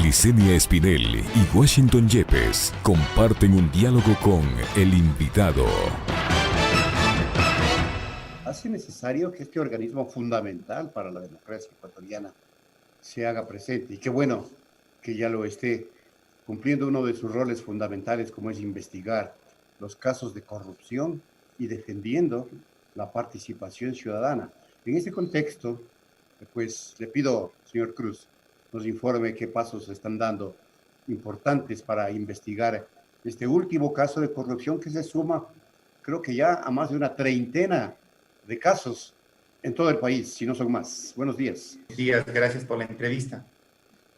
Licenia Espinel y Washington Yepes comparten un diálogo con el invitado. Hace necesario que este organismo fundamental para la democracia ecuatoriana se haga presente. Y qué bueno que ya lo esté cumpliendo uno de sus roles fundamentales, como es investigar los casos de corrupción y defendiendo la participación ciudadana. En este contexto, pues le pido, señor Cruz, nos informe qué pasos se están dando importantes para investigar este último caso de corrupción que se suma, creo que ya a más de una treintena de casos en todo el país, si no son más. Buenos días. Buenos días, gracias por la entrevista.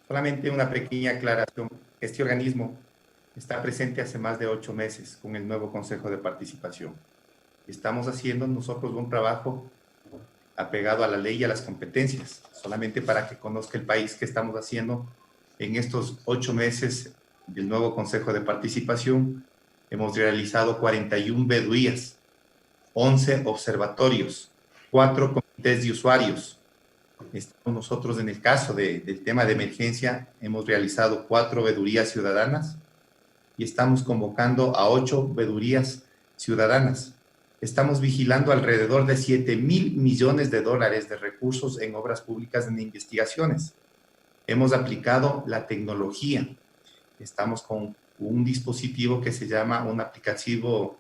Solamente una pequeña aclaración. Este organismo está presente hace más de 8 meses con el nuevo Consejo de Participación. Estamos haciendo nosotros un trabajo apegado a la ley y a las competencias, solamente para que conozca el país qué estamos haciendo en estos 8 meses del nuevo Consejo de Participación. Hemos realizado 41 vedurías, 11 observatorios, 4 comités de usuarios. Estamos nosotros en el caso del tema de emergencia, hemos realizado 4 vedurías ciudadanas y estamos convocando a 8 vedurías ciudadanas. Estamos vigilando alrededor de 7.000 millones de dólares de recursos en obras públicas en investigaciones. Hemos aplicado la tecnología. Estamos con un dispositivo que se llama un aplicativo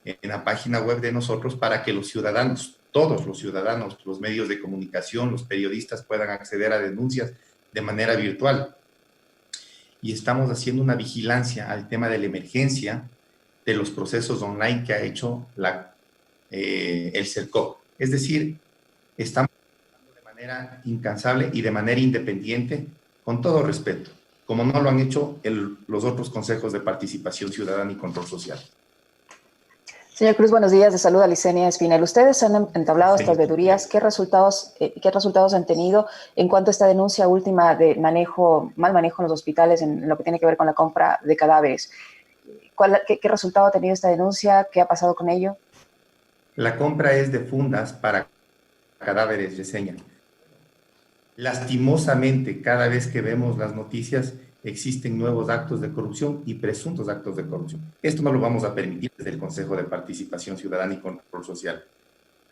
en la página web de nosotros para que los ciudadanos, todos los ciudadanos, los medios de comunicación, los periodistas puedan acceder a denuncias de manera virtual. Y estamos haciendo una vigilancia al tema de la emergencia, de los procesos online que ha hecho el CERCOP. Es decir, estamos trabajando de manera incansable y de manera independiente, con todo respeto, como no lo han hecho los otros consejos de participación ciudadana y control social. Señor Cruz, buenos días. De saluda Licenia Espinel. Ustedes han entablado estas vedurías. ¿Qué resultados han tenido en cuanto a esta denuncia última de mal manejo en los hospitales en lo que tiene que ver con la compra de cadáveres? ¿Qué resultado ha tenido esta denuncia? ¿Qué ha pasado con ello? La compra es de fundas para cadáveres, Yesenia. Lastimosamente, cada vez que vemos las noticias, existen nuevos actos de corrupción y presuntos actos de corrupción. Esto no lo vamos a permitir desde el Consejo de Participación Ciudadana y Control Social.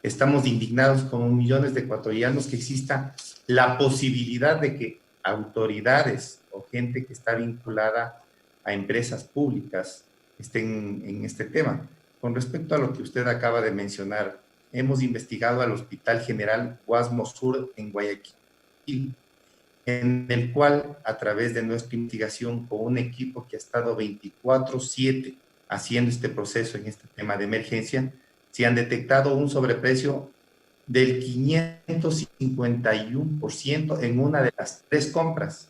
Estamos indignados como millones de ecuatorianos que exista la posibilidad de que autoridades o gente que está vinculada a empresas públicas estén en este tema. Con respecto a lo que usted acaba de mencionar, hemos investigado al Hospital General Guasmo Sur en Guayaquil, en el cual, a través de nuestra investigación con un equipo que ha estado 24/7 haciendo este proceso en este tema de emergencia, se han detectado un sobreprecio del 551% en una de las 3 compras,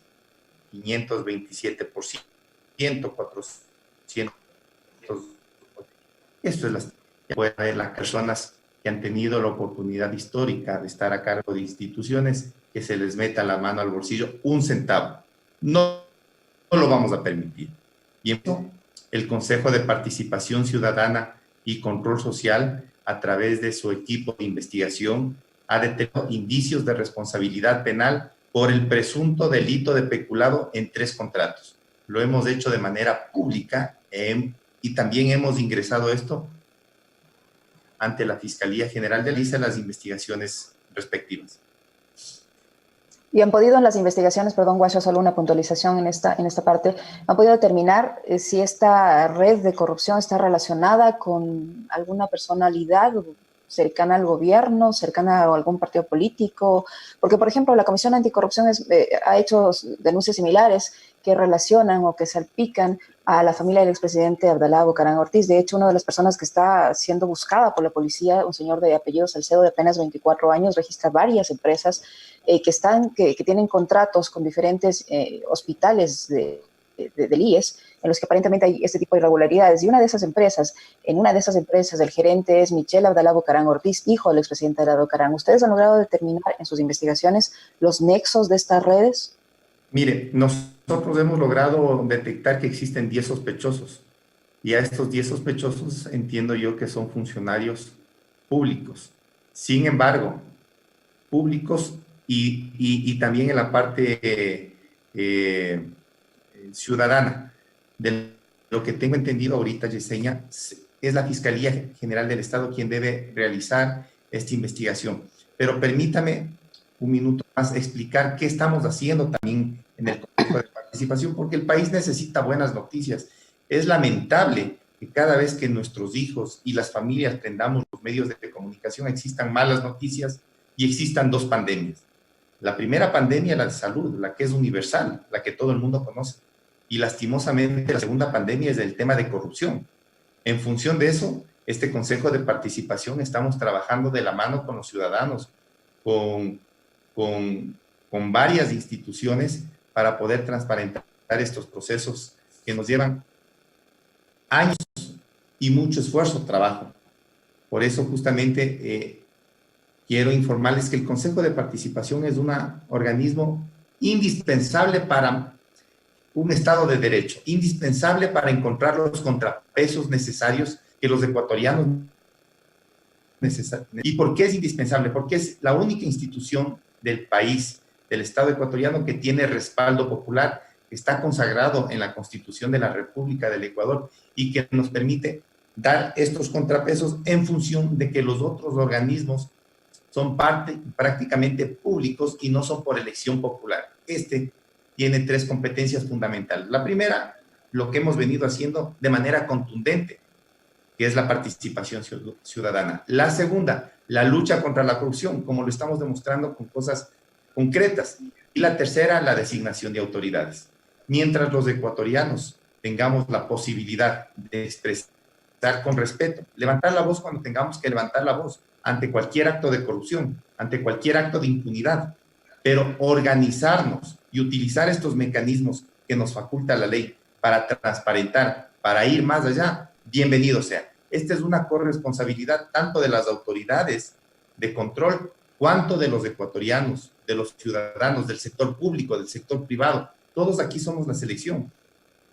527%, 400%. Esto es las personas que han tenido la oportunidad histórica de estar a cargo de instituciones, que se les meta la mano al bolsillo un centavo. No lo vamos a permitir. Y eso, el Consejo de Participación Ciudadana y Control Social, a través de su equipo de investigación, ha detectado indicios de responsabilidad penal por el presunto delito de peculado en 3 contratos. Lo hemos hecho de manera pública y también hemos ingresado esto ante la Fiscalía General de las investigaciones respectivas. ¿Y han podido en las investigaciones, perdón, Guacho, solo una puntualización en esta parte, han podido determinar si esta red de corrupción está relacionada con alguna personalidad cercana al gobierno, cercana a algún partido político? Porque, por ejemplo, la Comisión Anticorrupción ha hecho denuncias similares que relacionan o que salpican a la familia del expresidente Abdalá Bucaram Ortiz. De hecho, una de las personas que está siendo buscada por la policía, un señor de apellido Salcedo de apenas 24 años, registra varias empresas que tienen contratos con diferentes hospitales del IES, en los que aparentemente hay este tipo de irregularidades. Y en una de esas empresas, el gerente es Michel Abdalá Bucaram Ortiz, hijo del expresidente Abdalá Bucaram. ¿Ustedes han logrado determinar en sus investigaciones los nexos de estas redes? Mire, nosotros hemos logrado detectar que existen 10 sospechosos. Y a estos 10 sospechosos entiendo yo que son funcionarios públicos. Sin embargo, públicos y también en la parte ciudadana. De lo que tengo entendido ahorita, Yesenia, es la Fiscalía General del Estado quien debe realizar esta investigación. Pero permítame un minuto más explicar qué estamos haciendo también en el Consejo de Participación, porque el país necesita buenas noticias. Es lamentable que cada vez que nuestros hijos y las familias prendamos los medios de comunicación existan malas noticias y existan dos pandemias. La primera pandemia, la de salud, la que es universal, la que todo el mundo conoce. Y lastimosamente la segunda pandemia es el tema de corrupción. En función de eso, este Consejo de Participación estamos trabajando de la mano con los ciudadanos, con varias instituciones para poder transparentar estos procesos que nos llevan años y mucho esfuerzo, trabajo. Por eso justamente quiero informarles que el Consejo de Participación es un organismo indispensable para un Estado de Derecho, indispensable para encontrar los contrapesos necesarios que los ecuatorianos necesitan. ¿Y por qué es indispensable? Porque es la única institución del país, del Estado ecuatoriano, que tiene respaldo popular, que está consagrado en la Constitución de la República del Ecuador y que nos permite dar estos contrapesos en función de que los otros organismos son prácticamente públicos y no son por elección popular. Este tiene tres competencias fundamentales. La primera, lo que hemos venido haciendo de manera contundente, que es la participación ciudadana. La segunda, la lucha contra la corrupción, como lo estamos demostrando con cosas concretas. Y la tercera, la designación de autoridades. Mientras los ecuatorianos tengamos la posibilidad de expresar con respeto, levantar la voz cuando tengamos que levantar la voz, ante cualquier acto de corrupción, ante cualquier acto de impunidad, pero organizarnos y utilizar estos mecanismos que nos faculta la ley para transparentar, para ir más allá, bienvenido sea. Esta es una corresponsabilidad tanto de las autoridades de control cuanto de los ecuatorianos, de los ciudadanos, del sector público, del sector privado. Todos aquí somos la selección.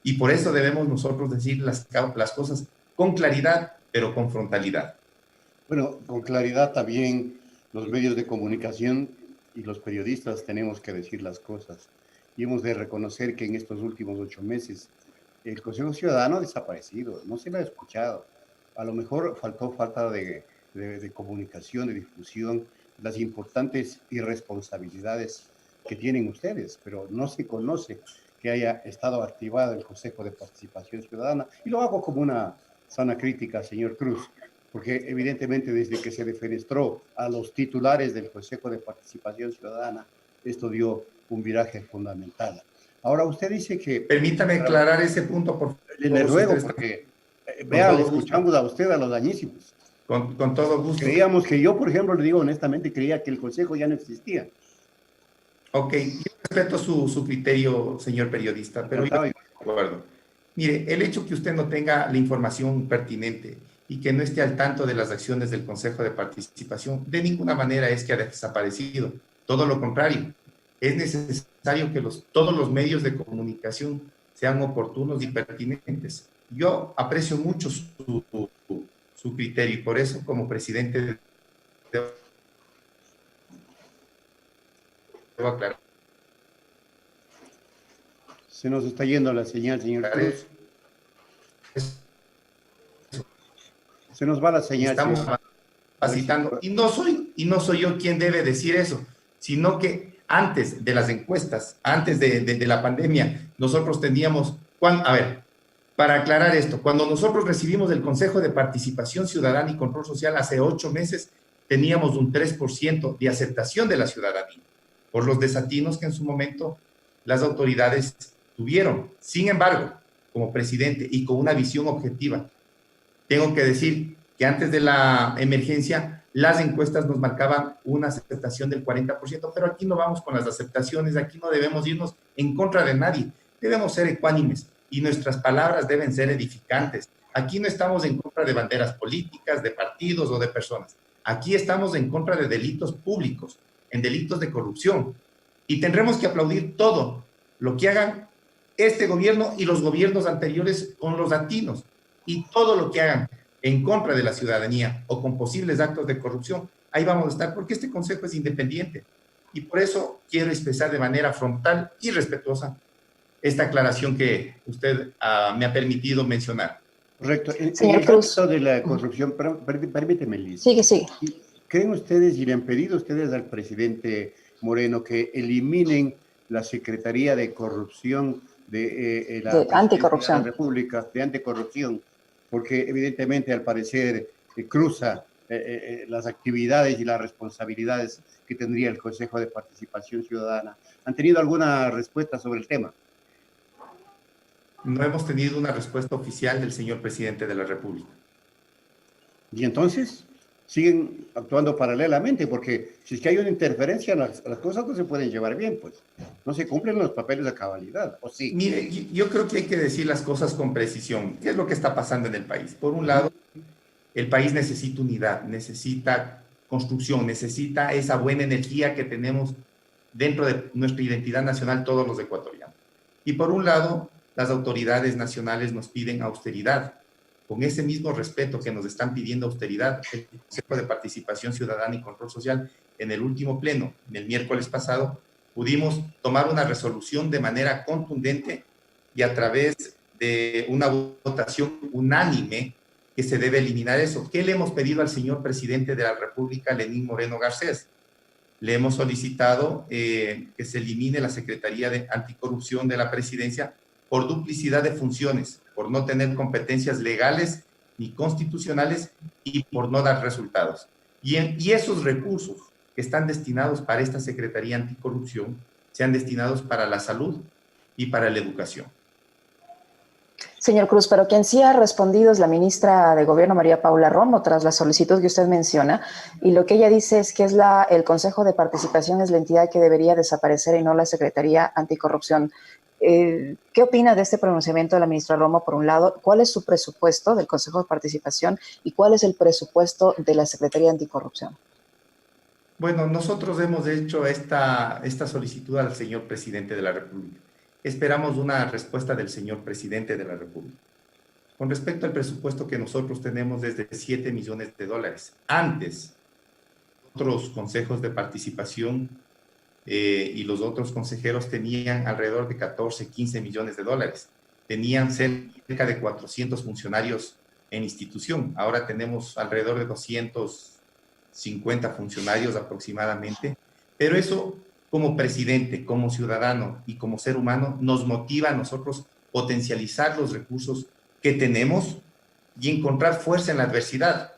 Y por eso debemos nosotros decir las cosas con claridad, pero con frontalidad. Bueno, con claridad también los medios de comunicación y los periodistas tenemos que decir las cosas. Y hemos de reconocer que en estos últimos 8 meses el Consejo Ciudadano ha desaparecido, no se le ha escuchado. A lo mejor falta de comunicación, de difusión, las importantes irresponsabilidades que tienen ustedes, pero no se conoce que haya estado activado el Consejo de Participación Ciudadana. Y lo hago como una sana crítica, señor Cruz, porque evidentemente desde que se defenestró a los titulares del Consejo de Participación Ciudadana, esto dio un viraje fundamental. Ahora usted dice que... Permítame aclarar ese punto, por favor. Le ruego, porque vea, le escuchamos a usted a los dañísimos. Con todo gusto. Creíamos que yo, por ejemplo, le digo honestamente, creía que el Consejo ya no existía. Ok, yo respeto su criterio, señor periodista, pero yo estoy de acuerdo. Mire, el hecho que usted no tenga la información pertinente y que no esté al tanto de las acciones del Consejo de Participación, de ninguna manera es que ha desaparecido. Todo lo contrario, es necesario que todos los medios de comunicación sean oportunos y pertinentes. Yo aprecio mucho su criterio y por eso, como presidente, debo aclarar. Se nos está yendo la señal, señor Cruz. Se nos va la señal. Estamos capacitando. Y no soy yo quien debe decir eso, sino que antes de las encuestas, antes de la pandemia, nosotros teníamos... A ver, para aclarar esto, cuando nosotros recibimos el Consejo de Participación Ciudadana y Control Social hace 8 meses, teníamos un 3% de aceptación de la ciudadanía, por los desatinos que en su momento las autoridades tuvieron. Sin embargo, como presidente y con una visión objetiva, tengo que decir que antes de la emergencia, las encuestas nos marcaban una aceptación del 40%, pero aquí no vamos con las aceptaciones, aquí no debemos irnos en contra de nadie, debemos ser ecuánimes y nuestras palabras deben ser edificantes. Aquí no estamos en contra de banderas políticas, de partidos o de personas. Aquí estamos en contra de delitos públicos, en delitos de corrupción. Y tendremos que aplaudir todo lo que hagan este gobierno y los gobiernos anteriores con los latinos. Y todo lo que hagan en contra de la ciudadanía o con posibles actos de corrupción, ahí vamos a estar, porque este consejo es independiente. Y por eso quiero expresar de manera frontal y respetuosa esta aclaración que usted me ha permitido mencionar. Correcto. En Señor el Cruz. ámbito de la corrupción, permíteme, Liz. Sigue, sigue. ¿Creen ustedes y le han pedido ustedes al presidente Moreno que eliminen la Secretaría de Corrupción de la De anticorrupción. de la República, de anticorrupción? Porque evidentemente al parecer cruza las actividades y las responsabilidades que tendría el Consejo de Participación Ciudadana. ¿Han tenido alguna respuesta sobre el tema? No hemos tenido una respuesta oficial del señor presidente de la República. Y entonces siguen actuando paralelamente, porque si es que hay una interferencia, las cosas no se pueden llevar bien, pues no se cumplen los papeles a cabalidad, ¿o sí? Mire, yo creo que hay que decir las cosas con precisión. ¿Qué es lo que está pasando en el país? Por un lado, el país necesita unidad, necesita construcción, necesita esa buena energía que tenemos dentro de nuestra identidad nacional todos los ecuatorianos. Y por un lado, las autoridades nacionales nos piden austeridad. Con ese mismo respeto que nos están pidiendo austeridad, el Consejo de Participación Ciudadana y Control Social, en el último pleno, el miércoles pasado, pudimos tomar una resolución de manera contundente y a través de una votación unánime que se debe eliminar eso. ¿Qué le hemos pedido al señor presidente de la República, Lenín Moreno Garcés? Le hemos solicitado que se elimine la Secretaría de Anticorrupción de la Presidencia por duplicidad de funciones, por no tener competencias legales ni constitucionales y por no dar resultados. Y esos recursos que están destinados para esta Secretaría Anticorrupción sean destinados para la salud y para la educación. Señor Cruz, pero quien sí ha respondido es la ministra de Gobierno, María Paula Romo, tras la solicitud que usted menciona, y lo que ella dice es que el Consejo de Participación es la entidad que debería desaparecer y no la Secretaría Anticorrupción. ¿Qué opina de este pronunciamiento de la ministra Romo? Por un lado, ¿cuál es su presupuesto del Consejo de Participación y cuál es el presupuesto de la Secretaría Anticorrupción? Bueno, nosotros hemos hecho esta solicitud al señor presidente de la República. Esperamos una respuesta del señor presidente de la República. Con respecto al presupuesto que nosotros tenemos es de $7 millones. Antes, otros consejos de participación y los otros consejeros tenían alrededor de 14, 15 millones de dólares. Tenían cerca de 400 funcionarios en institución. Ahora tenemos alrededor de 250 funcionarios aproximadamente. Pero eso, como presidente, como ciudadano y como ser humano, nos motiva a nosotros potencializar los recursos que tenemos y encontrar fuerza en la adversidad.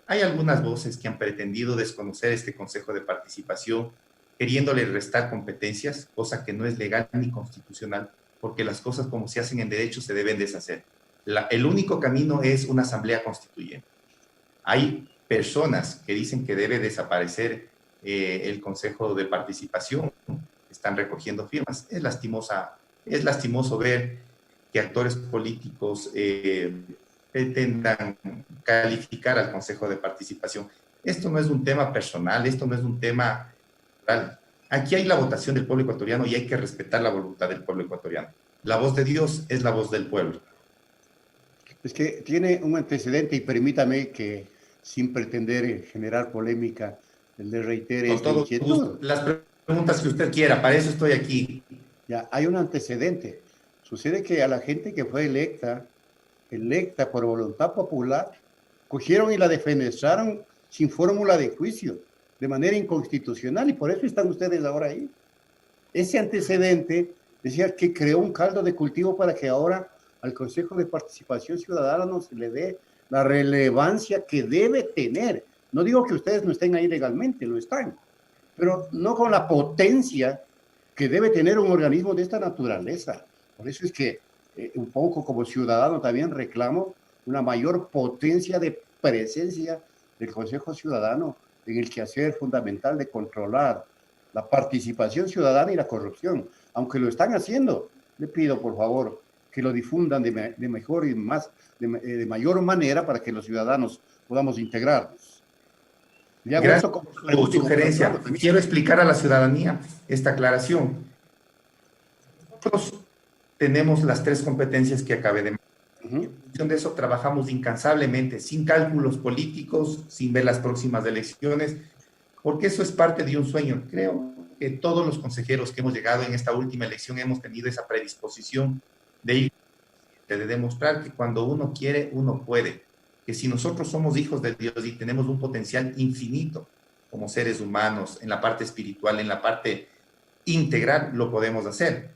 Hay algunas voces que han pretendido desconocer este Consejo de Participación, queriéndole restar competencias, cosa que no es legal ni constitucional, porque las cosas como se hacen en derecho se deben deshacer. El único camino es una asamblea constituyente. Hay personas que dicen que debe desaparecer el Consejo de Participación, están recogiendo firmas. Es lastimoso ver que actores políticos pretendan calificar al Consejo de Participación. Esto no es un tema personal, esto no es un tema... Aquí hay la votación del pueblo ecuatoriano y hay que respetar la voluntad del pueblo ecuatoriano. La voz de Dios es la voz del pueblo. Es que tiene un antecedente y permítame que, sin pretender generar polémica, le reitere Con esta todo inquietud. gusto, las preguntas que usted quiera, para eso estoy aquí. Ya, hay un antecedente. Sucede que a la gente que fue electa por voluntad popular, cogieron y la defenestraron sin fórmula de juicio, de manera inconstitucional, y por eso están ustedes ahora ahí. Ese antecedente decía que creó un caldo de cultivo para que ahora al Consejo de Participación Ciudadana no se le dé la relevancia que debe tener. No digo que ustedes no estén ahí legalmente, lo están, pero no con la potencia que debe tener un organismo de esta naturaleza. Por eso es que un poco como ciudadano también reclamo una mayor potencia de presencia del Consejo Ciudadano en el quehacer fundamental de controlar la participación ciudadana y la corrupción. Aunque lo están haciendo, le pido por favor que lo difundan de mejor y de mayor manera para que los ciudadanos podamos integrarnos. Gracias por su sugerencia. Quiero explicar a la ciudadanía esta aclaración. Nosotros tenemos las 3 competencias que acabé de mencionar. En función de eso trabajamos incansablemente, sin cálculos políticos, sin ver las próximas elecciones, porque eso es parte de un sueño. Creo que todos los consejeros que hemos llegado en esta última elección hemos tenido esa predisposición de ir, de demostrar que cuando uno quiere, uno puede. Que si nosotros somos hijos de Dios y tenemos un potencial infinito como seres humanos, en la parte espiritual, en la parte integral, lo podemos hacer.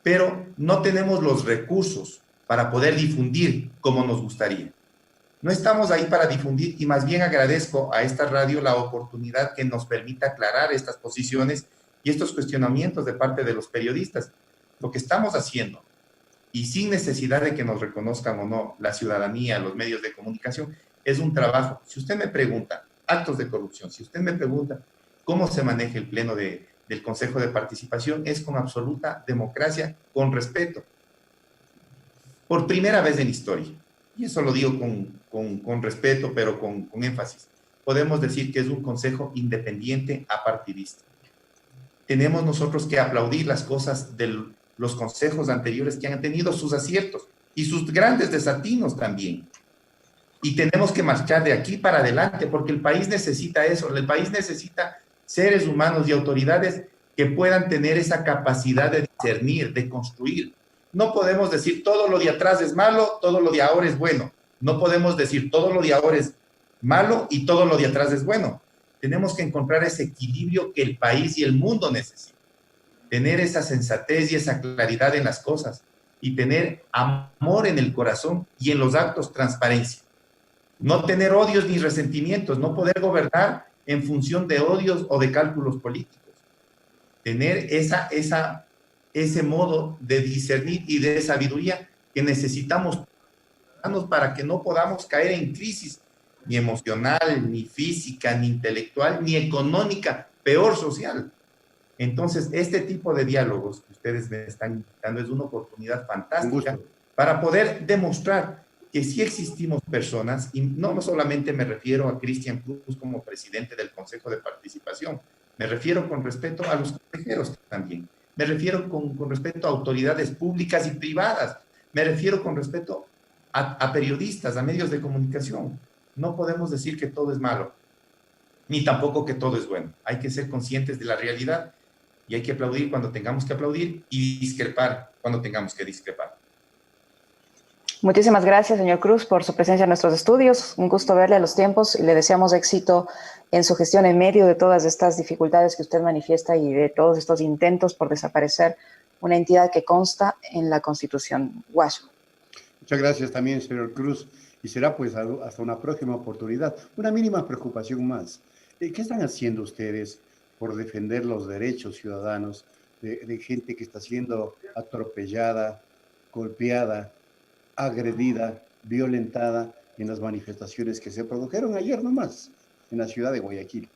Pero no tenemos los recursos para poder difundir como nos gustaría. No estamos ahí para difundir y más bien agradezco a esta radio la oportunidad que nos permita aclarar estas posiciones y estos cuestionamientos de parte de los periodistas. Lo que estamos haciendo, y sin necesidad de que nos reconozcan o no la ciudadanía, los medios de comunicación, es un trabajo. Si usted me pregunta actos de corrupción, si usted me pregunta cómo se maneja el pleno del Consejo de Participación, es con absoluta democracia, con respeto. Por primera vez en la historia, y eso lo digo con respeto, pero con énfasis, podemos decir que es un consejo independiente apartidista. Tenemos nosotros que aplaudir las cosas de los consejos anteriores que han tenido sus aciertos y sus grandes desatinos también. Y tenemos que marchar de aquí para adelante, porque el país necesita eso, el país necesita seres humanos y autoridades que puedan tener esa capacidad de discernir, de construir. No podemos decir todo lo de atrás es malo, todo lo de ahora es bueno. No podemos decir todo lo de ahora es malo y todo lo de atrás es bueno. Tenemos que encontrar ese equilibrio que el país y el mundo necesitan. Tener esa sensatez y esa claridad en las cosas y tener amor en el corazón y en los actos transparencia. No tener odios ni resentimientos, no poder gobernar en función de odios o de cálculos políticos. Tener ese modo de discernir y de sabiduría que necesitamos para que no podamos caer en crisis ni emocional, ni física, ni intelectual, ni económica, peor social. Entonces, este tipo de diálogos que ustedes me están dando es una oportunidad fantástica para poder demostrar que sí existimos personas, y no solamente me refiero a Cristian Cruz como presidente del Consejo de Participación, me refiero con respeto a los consejeros también, me refiero con respeto a autoridades públicas y privadas, me refiero con respeto a periodistas, a medios de comunicación. No podemos decir que todo es malo, ni tampoco que todo es bueno. Hay que ser conscientes de la realidad y hay que aplaudir cuando tengamos que aplaudir y discrepar cuando tengamos que discrepar. Muchísimas gracias, señor Cruz, por su presencia en nuestros estudios. Un gusto verle a los tiempos y le deseamos éxito en su gestión en medio de todas estas dificultades que usted manifiesta y de todos estos intentos por desaparecer una entidad que consta en la Constitución. Guacho. Muchas gracias también, señor Cruz. Y será pues hasta una próxima oportunidad. Una mínima preocupación más. ¿Qué están haciendo ustedes por defender los derechos ciudadanos de gente que está siendo atropellada, golpeada, agredida, violentada en las manifestaciones que se produjeron ayer nomás en la ciudad de Guayaquil?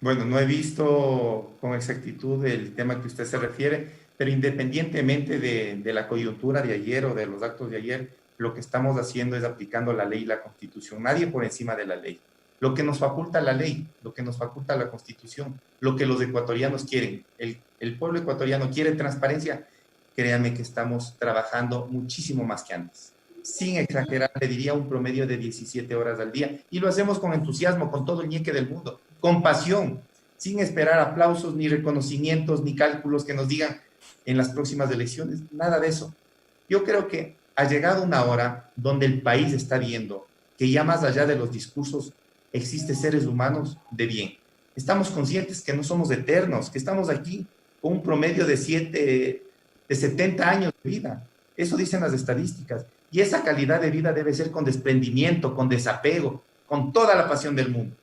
Bueno, no he visto con exactitud el tema que usted se refiere, pero independientemente de la coyuntura de ayer o de los actos de ayer, lo que estamos haciendo es aplicando la ley y la Constitución. Nadie por encima de la ley. Lo que nos faculta la ley, lo que nos faculta la Constitución, lo que los ecuatorianos quieren. El pueblo ecuatoriano quiere transparencia. Créanme que estamos trabajando muchísimo más que antes. Sin exagerar, le diría un promedio de 17 horas al día. Y lo hacemos con entusiasmo, con todo el ñeque del mundo, con pasión, sin esperar aplausos, ni reconocimientos, ni cálculos que nos digan en las próximas elecciones. Nada de eso. Yo creo que ha llegado una hora donde el país está viendo que ya más allá de los discursos existen seres humanos de bien. Estamos conscientes que no somos eternos, que estamos aquí con un promedio de 70 años de vida. Eso dicen las estadísticas. Y esa calidad de vida debe ser con desprendimiento, con desapego, con toda la pasión del mundo.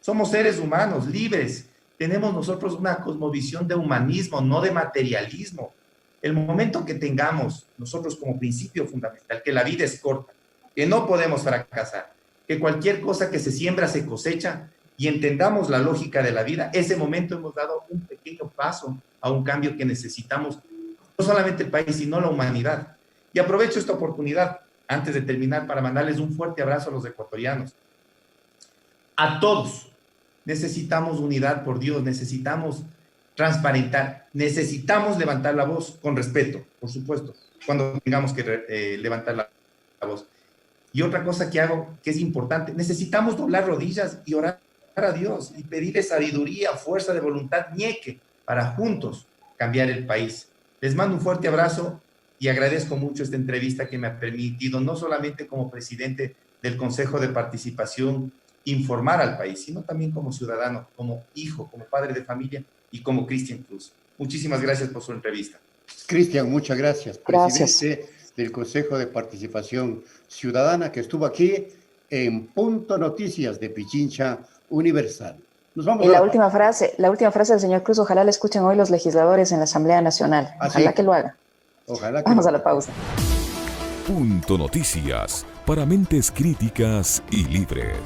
Somos seres humanos, libres. Tenemos nosotros una cosmovisión de humanismo, no de materialismo. El momento que tengamos nosotros como principio fundamental que la vida es corta, que no podemos fracasar, que cualquier cosa que se siembra se cosecha y entendamos la lógica de la vida, ese momento hemos dado un pequeño paso a un cambio que necesitamos, no solamente el país, sino la humanidad. Y aprovecho esta oportunidad, antes de terminar, para mandarles un fuerte abrazo a los ecuatorianos. A todos. Necesitamos unidad, por Dios, necesitamos transparentar, necesitamos levantar la voz con respeto, por supuesto, cuando tengamos que levantar la voz. Y otra cosa que hago, que es importante, necesitamos doblar rodillas y orar a Dios y pedirle sabiduría, fuerza de voluntad, ñeque, para juntos cambiar el país. Les mando un fuerte abrazo y agradezco mucho esta entrevista que me ha permitido, no solamente como presidente del Consejo de Participación, informar al país, sino también como ciudadano, como hijo, como padre de familia y como Cristian Cruz. Muchísimas gracias por su entrevista. Cristian, muchas gracias. Presidente del Consejo de Participación Ciudadana, que estuvo aquí en Punto Noticias de Pichincha Universal. Nos vamos y la última frase del señor Cruz, ojalá la escuchen hoy los legisladores en la Asamblea Nacional. Ojalá que lo hagan. Ojalá que Vamos a la pausa. Punto Noticias, para mentes críticas y libres.